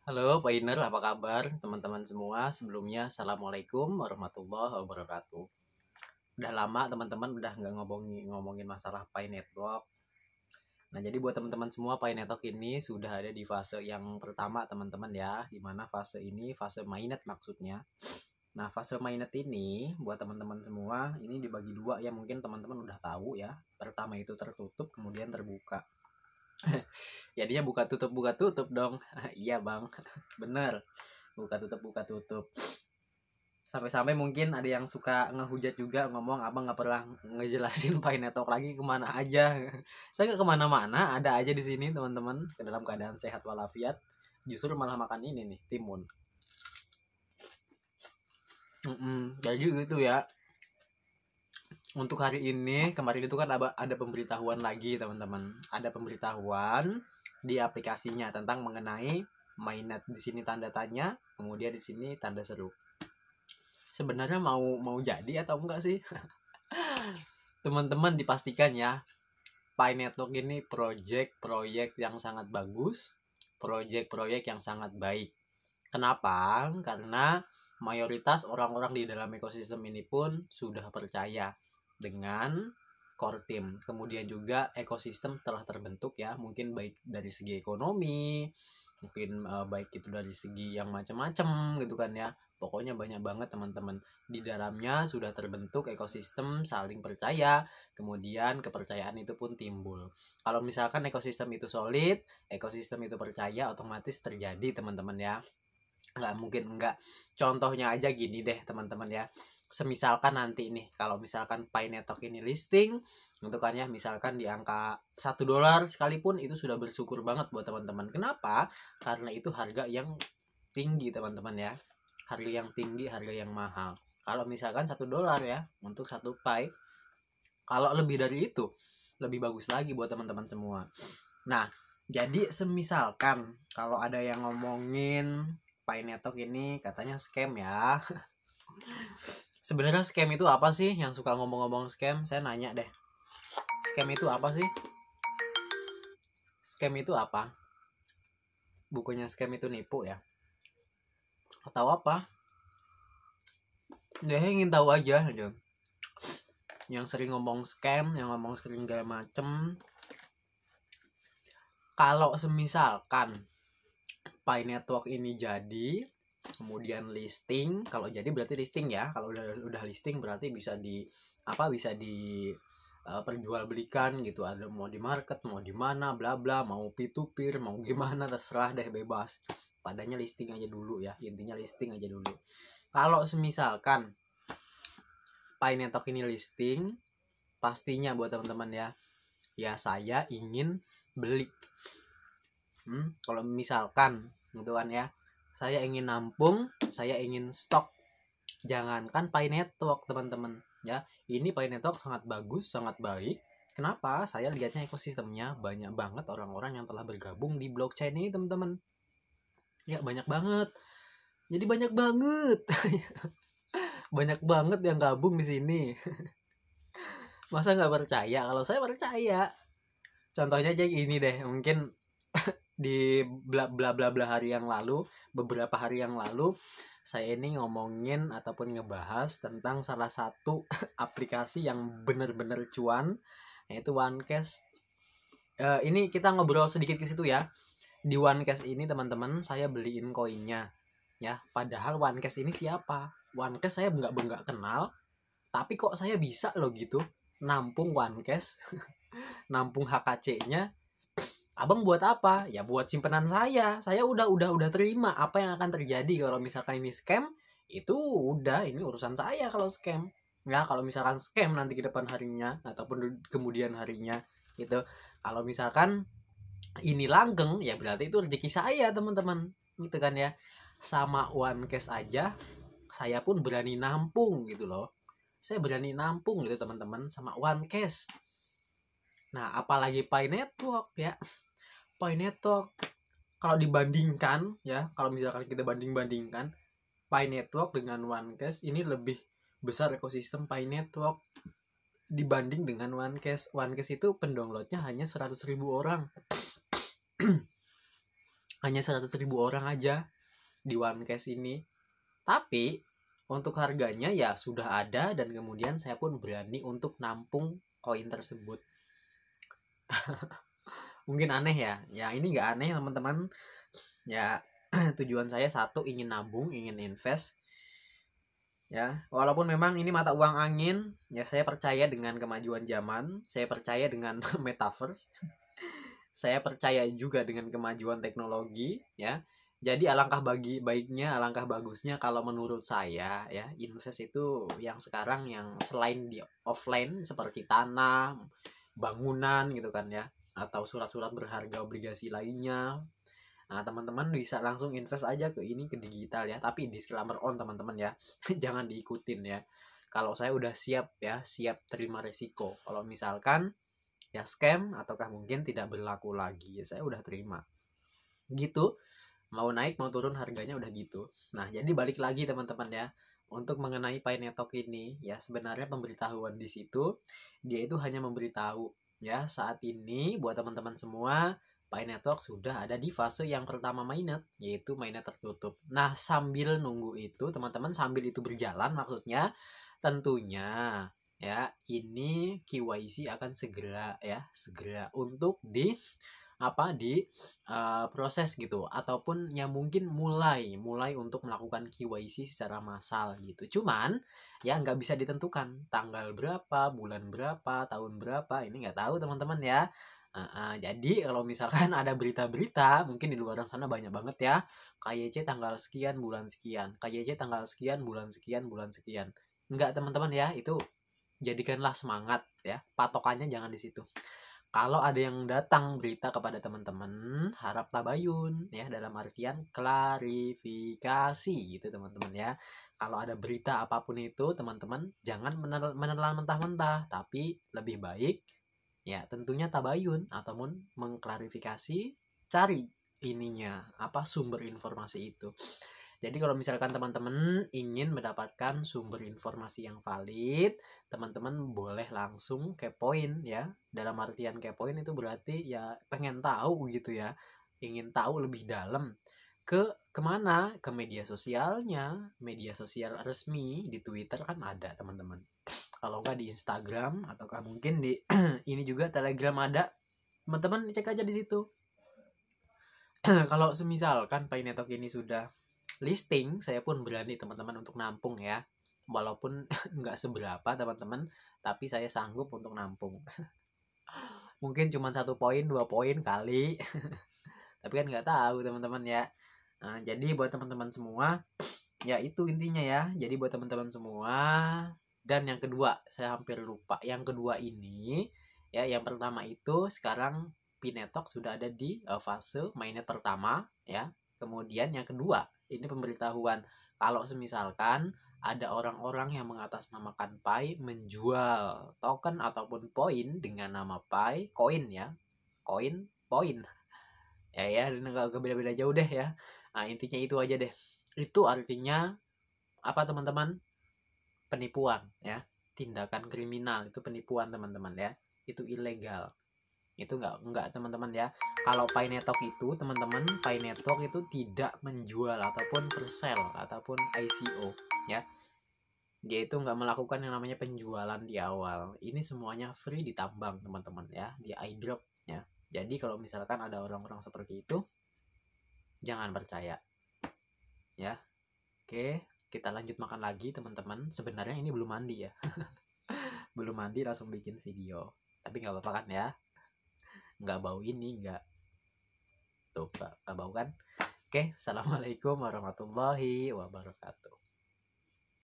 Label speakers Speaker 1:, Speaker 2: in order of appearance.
Speaker 1: Halo Pak Iner, apa kabar teman-teman semua? Sebelumnya, Assalamualaikum warahmatullahi wabarakatuh. Udah lama teman-teman udah nggak ngomongin masalah Pi Network. Nah, jadi buat teman-teman semua, Pi Network ini sudah ada di fase yang pertama teman-teman ya, dimana fase ini fase mainnet maksudnya. Nah, fase mainnet ini buat teman-teman semua ini dibagi dua ya, mungkin teman-teman udah tahu ya. Pertama itu tertutup, kemudian terbuka. Jadinya buka tutup dong. Iya bang, bener, buka tutup. Sampai-sampai mungkin ada yang suka ngehujat juga, ngomong abang nggak pernah ngejelasin Pi Network lagi kemana aja. Saya nggak kemana-mana, ada aja di sini teman-teman, ke dalam keadaan sehat walafiat. Justru malah makan ini nih, timun. Jadi gitu ya. Untuk hari ini, kemarin itu kan ada pemberitahuan lagi teman-teman. Ada pemberitahuan di aplikasinya tentang mengenai mainnet. Di sini tanda tanya, kemudian di sini tanda seru. Sebenarnya mau jadi atau enggak sih? Teman-teman dipastikan ya, Pi Network ini proyek yang sangat bagus, proyek yang sangat baik. Kenapa? Karena mayoritas orang-orang di dalam ekosistem ini pun sudah percaya dengan core team. Kemudian juga ekosistem telah terbentuk ya, mungkin baik dari segi ekonomi, mungkin baik itu dari segi yang macam-macam gitu kan ya. Pokoknya banyak banget teman-teman. Di dalamnya sudah terbentuk ekosistem saling percaya, kemudian kepercayaan itu pun timbul. Kalau misalkan ekosistem itu solid, ekosistem itu percaya, otomatis terjadi teman-teman ya. Nggak mungkin enggak. Contohnya aja gini deh teman-teman ya. Semisalkan nanti nih, kalau misalkan Pi Network ini listing, itu kan ya, misalkan di angka $1 sekalipun, itu sudah bersyukur banget buat teman-teman. Kenapa? Karena itu harga yang tinggi teman-teman ya. Harga yang tinggi, harga yang mahal. Kalau misalkan $1 ya, untuk satu Pi, kalau lebih dari itu, lebih bagus lagi buat teman-teman semua. Nah, jadi semisalkan kalau ada yang ngomongin Pi Network ini katanya scam ya. Sebenarnya scam itu apa sih? Yang suka ngomong-ngomong scam, saya nanya deh. Scam itu apa sih? Scam itu apa? Bukunya scam itu nipu ya? Atau apa? Dia ingin tahu aja. Yang sering ngomong scam, yang ngomong sering segala macem. Kalau semisalkan Pi Network ini jadi, kemudian listing, kalau jadi berarti listing ya. Kalau udah listing berarti bisa di perjualbelikan gitu. Ada mau di market, mau di mana, bla bla, mau P2P, mau gimana, terserah deh, bebas. Padanya listing aja dulu ya. Intinya listing aja dulu. Kalau semisalkan Pi Network ini listing, pastinya buat teman-teman ya saya ingin beli. Kalau misalkan gitu kan ya, saya ingin nampung, saya ingin stok. Jangankan Pi Network teman-teman ya, ini Pi Network sangat bagus, sangat baik. Kenapa? Saya lihatnya ekosistemnya banyak banget orang-orang yang telah bergabung di blockchain ini teman-teman. Ya banyak banget. Jadi banyak banget. Banyak banget yang gabung di sini. Masa nggak percaya? Kalau saya percaya. Contohnya aja gini deh, mungkin di bla bla bla bla hari yang lalu, beberapa hari yang lalu, saya ini ngomongin ataupun ngebahas tentang salah satu aplikasi yang bener-bener cuan, yaitu OneCash. Ini kita ngobrol sedikit ke situ ya. Di OneCash ini teman-teman, saya beliin koinnya ya. Padahal OneCash ini siapa? OneCash saya nggak kenal, tapi kok saya bisa loh gitu nampung OneCash, nampung HKC-nya. Abang buat apa? Ya buat simpenan saya. Saya udah terima apa yang akan terjadi kalau misalkan ini scam. Itu udah, ini urusan saya kalau scam. Ya, kalau misalkan scam nanti ke depan harinya ataupun kemudian harinya gitu. Kalau misalkan ini langgeng, ya berarti itu rezeki saya, teman-teman. Gitu kan ya. Sama OneCash aja saya pun berani nampung gitu loh. Saya berani nampung gitu teman-teman sama OneCash. Nah, apalagi Pi Network ya. Pi Network kalau dibandingkan ya, kalau misalkan kita bandingkan Pi Network dengan OneCash, ini lebih besar ekosistem Pi Network dibanding dengan OneCash. OneCash itu pendownloadnya hanya 100.000 orang. hanya 100.000 orang aja di One Cash ini. Tapi untuk harganya ya sudah ada, dan kemudian saya pun berani untuk nampung koin tersebut. Mungkin aneh ya. Ya ini nggak aneh teman-teman. Ya tujuan saya satu, ingin nabung, ingin invest. Ya, walaupun memang ini mata uang angin, ya saya percaya dengan kemajuan zaman, saya percaya dengan metaverse, saya percaya juga dengan kemajuan teknologi, ya. Jadi alangkah bagusnya kalau menurut saya ya, invest itu yang sekarang yang selain di offline seperti tanah, bangunan gitu kan ya, atau surat-surat berharga obligasi lainnya. Nah, teman-teman bisa langsung invest aja ke ini, ke digital ya, tapi disclaimer on teman-teman ya. Jangan diikutin ya. Kalau saya udah siap ya, siap terima resiko. Kalau misalkan ya scam ataukah mungkin tidak berlaku lagi, ya saya udah terima gitu. Mau naik mau turun harganya udah gitu. Nah jadi balik lagi teman-teman ya, untuk mengenai Painetok ini ya, sebenarnya pemberitahuan di situ dia itu hanya memberitahu ya, saat ini buat teman-teman semua Painetok sudah ada di fase yang pertama mainnet, yaitu mainnet tertutup. Nah sambil nunggu itu teman-teman, sambil itu berjalan maksudnya, tentunya ya ini KYC akan segera untuk di proses gitu, ataupun ya mungkin mulai untuk melakukan KYC secara massal gitu. Cuman ya nggak bisa ditentukan tanggal berapa, bulan berapa, tahun berapa, ini nggak tahu teman-teman ya. Jadi kalau misalkan ada berita-berita mungkin di luar sana banyak banget ya, KYC tanggal sekian bulan sekian, KYC tanggal sekian bulan sekian bulan sekian. Enggak teman-teman ya, itu jadikanlah semangat ya, patokannya jangan di situ. Kalau ada yang datang berita kepada teman-teman, harap tabayun ya, dalam artian klarifikasi gitu teman-teman ya. Kalau ada berita apapun itu teman-teman jangan menelan mentah-mentah, tapi lebih baik ya tentunya tabayun ataupun mengklarifikasi, cari ininya apa, sumber informasi itu. Jadi kalau misalkan teman-teman ingin mendapatkan sumber informasi yang valid, teman-teman boleh langsung kepoin ya. Dalam artian kepoin itu berarti ya pengen tahu gitu ya, ingin tahu lebih dalam. Kemana? Ke media sosialnya, media sosial resmi di Twitter kan ada teman-teman. Kalau nggak di Instagram ataukah mungkin di ini juga Telegram ada. Teman-teman cek aja di situ. Kalau semisalkan Painetok ini sudah listing, saya pun berani teman-teman untuk nampung ya. Walaupun nggak seberapa teman-teman, tapi saya sanggup untuk nampung. Mungkin cuma 1 poin 2 poin kali, tapi kan nggak tahu teman-teman ya. Nah, jadi buat teman-teman semua, ya itu intinya ya. Jadi buat teman-teman semua, dan yang kedua saya hampir lupa. Yang kedua ini ya, yang pertama itu sekarang Pinetok sudah ada di fase mainnet pertama ya. Kemudian yang kedua, ini pemberitahuan kalau semisalkan ada orang-orang yang mengatasnamakan Pi menjual token ataupun poin dengan nama Pi koin ya, koin poin ya nggak beda-beda jauh deh ya. Nah intinya itu aja deh, itu artinya apa teman-teman? Penipuan ya, tindakan kriminal, itu penipuan teman-teman ya, itu ilegal, itu enggak teman-teman ya. Kalau Pi Network itu teman-teman, Pi Network itu tidak menjual ataupun persel ataupun ICO ya, dia itu nggak melakukan yang namanya penjualan di awal. Ini semuanya free ditambang teman-teman ya, di airdrop ya. Jadi kalau misalkan ada orang-orang seperti itu, jangan percaya ya. Oke, kita lanjut makan lagi teman-teman. Sebenarnya ini belum mandi ya. Belum mandi langsung bikin video. Tapi nggak apa-apa kan ya. Nggak bau ini, nggak. Tuh, nggak bau kan. Oke, assalamualaikum warahmatullahi wabarakatuh.